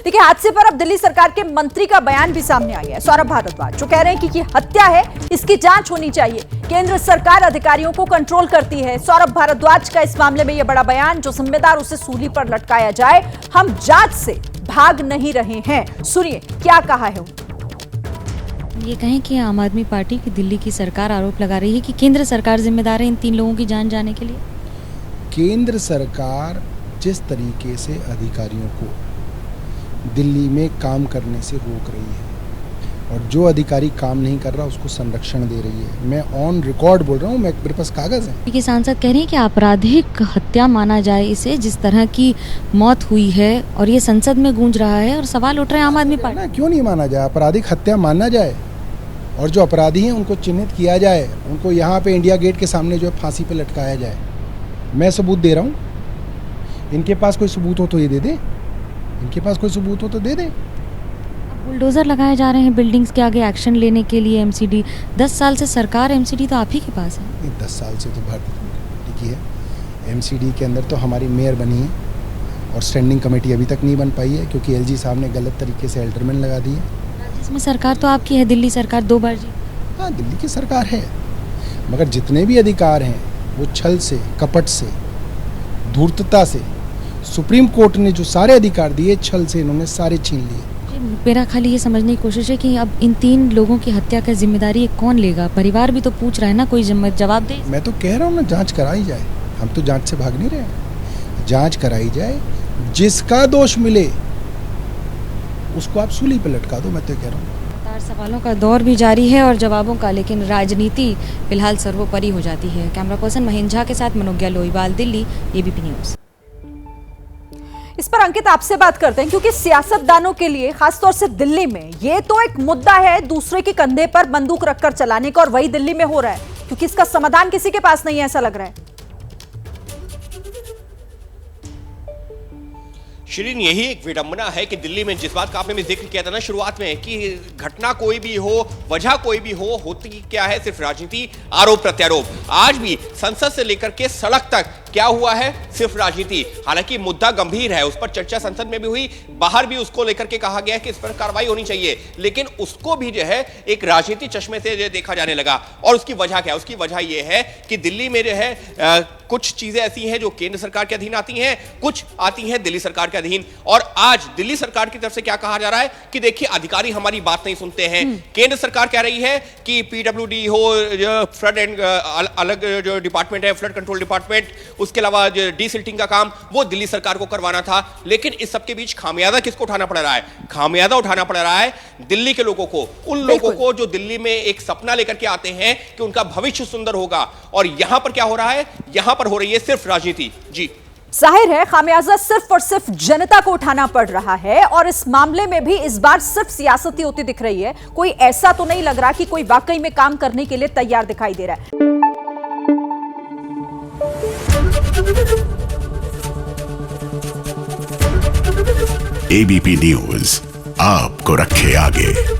देखिए, हादसे पर अब दिल्ली सरकार के मंत्री का बयान भी सामने आ गया है, सौरभ भारद्वाज, जो कह रहे हैं कि ये हत्या है, इसकी जांच होनी चाहिए। केंद्र सरकार अधिकारियों को कंट्रोल करती है। सौरभ भारद्वाज का इस मामले में यह बड़ा बयान, जो जिम्मेदार उसे सूली पर लटकाया जाए। हम जांच से भाग नहीं रहे हैं। सुनिए क्या कहा है। ये कहें कि आम आदमी पार्टी की दिल्ली की सरकार आरोप लगा रही है कि केंद्र सरकार जिम्मेदार है इन 3 लोगों की जान जाने के लिए। केंद्र सरकार जिस तरीके से अधिकारियों को दिल्ली में काम करने से रोक रही है और जो अधिकारी काम नहीं कर रहा उसको संरक्षण दे रही है, मैं ऑन रिकॉर्ड बोल रहा हूँ, मेरे पास कागज है। कि सांसद कह रहे हैं कि आपराधिक हत्या माना जाए इसे, जिस तरह की मौत हुई है, और ये संसद में गूंज रहा है और सवाल उठ रहे हैं आम आदमी पार्टी। क्यों नहीं माना जाए? आपराधिक हत्या माना जाए और जो अपराधी हैं उनको चिन्हित किया जाए, उनको यहाँ पे इंडिया गेट के सामने जो है फांसी पे लटकाया जाए। मैं सबूत दे रहा हूँ, इनके पास कोई सबूत हो तो ये दे दे, इनके पास कोई सबूत हो तो दे दे। बुलडोजर लगाए जा रहे हैं बिल्डिंग्स के आगे एक्शन लेने के लिए। एमसीडी 10 साल से सरकार, एमसीडी तो आप ही के पास है। 10 साल से तो भारतीय की है। एमसीडी के अंदर तो हमारी मेयर बनी है और स्टैंडिंग कमेटी अभी तक नहीं बन पाई है, क्योंकि एलजी साहब ने गलत तरीके से एल्डरमैन लगा दी है। जिसमें सरकार तो आपकी है, दिल्ली सरकार 2 बार जी। हाँ, दिल्ली की सरकार है, मगर जितने भी अधिकार हैं वो छल से, कपट से, धूर्तता से, सुप्रीम कोर्ट ने जो सारे अधिकार दिए, छल से इन्होंने सारे छीन लिए। मेरा खाली ये समझने की कोशिश है कि अब इन 3 लोगों की हत्या का जिम्मेदारी कौन लेगा? परिवार भी तो पूछ रहा है ना, कोई जवाब दे। मैं तो कह रहा हूँ ना, जांच कराई जाए। हम तो जांच से भाग नहीं रहे हैं, जांच कराई जाए, जिसका दोष मिले उसको आप सूली पे लटका दो। मैं तो कह रहा हूँ। सवालों का दौर भी जारी है और जवाबों का, लेकिन राजनीति फिलहाल सर्वोपरि हो जाती है। कैमरा पर्सन महेंद्र झा के साथ मनोज्ञा लोईवाल, दिल्ली, एबीपी न्यूज। इस पर अंकित आपसे बात करते हैं, क्योंकि सियासतदानों के लिए खासतौर से दिल्ली में ये तो एक मुद्दा है दूसरे के कंधे पर बंदूक रखकर चलाने का, और वही दिल्ली में हो रहा है, क्योंकि इसका समाधान किसी के पास नहीं है, ऐसा लग रहा है। शिरीन, यही एक विडंबना है कि दिल्ली में जिस बात का आपने भी जिक्र किया था ना शुरुआत में, कि घटना कोई भी हो, वजह कोई भी हो, होती क्या है? सिर्फ राजनीति, आरोप प्रत्यारोप। आज भी संसद से लेकर के सड़क तक क्या हुआ है? सिर्फ राजनीति। हालांकि मुद्दा गंभीर है, उस पर चर्चा संसद में भी हुई, बाहर भी उसको लेकर के कहा गया है कि इस पर कार्रवाई होनी चाहिए, लेकिन उसको भी जो है एक राजनीति चश्मे से देखा जाने लगा। और उसकी वजह क्या है? उसकी वजह यह है कि दिल्ली में जो है कुछ चीजें ऐसी हैं जो केंद्र सरकार के अधीन आती हैं, कुछ आती हैं दिल्ली सरकार के अधीन। और आज दिल्ली सरकार की तरफ से क्या कहा जा रहा है कि देखिए, अधिकारी हमारी बात नहीं सुनते हैं। केंद्र सरकार कह रही है कि पीडब्ल्यूडी हो, फ्लड एंड अलग जो डिपार्टमेंट है, फ्लड कंट्रोल डिपार्टमेंट, उसके अलावा जो डीसिल्टिंग का काम, वो दिल्ली सरकार को करवाना था। लेकिन इस सबके बीच खामियाजा किसको उठाना पड़ रहा है? खामियाजा उठाना पड़ रहा है दिल्ली के लोगों को, उन लोगों को जो दिल्ली में एक सपना लेकर के आते हैं कि उनका भविष्य सुंदर होगा। और यहां पर क्या हो रहा है? यहां पर हो रही है सिर्फ राजनीति। जी, जाहिर है खामियाजा सिर्फ और सिर्फ जनता को उठाना पड़ रहा है, और इस मामले में भी इस बार सिर्फ सियासती होती दिख रही है। कोई ऐसा तो नहीं लग रहा कि कोई वाकई में काम करने के लिए तैयार दिखाई दे रहा है। एबीपी न्यूज आपको रखे आगे।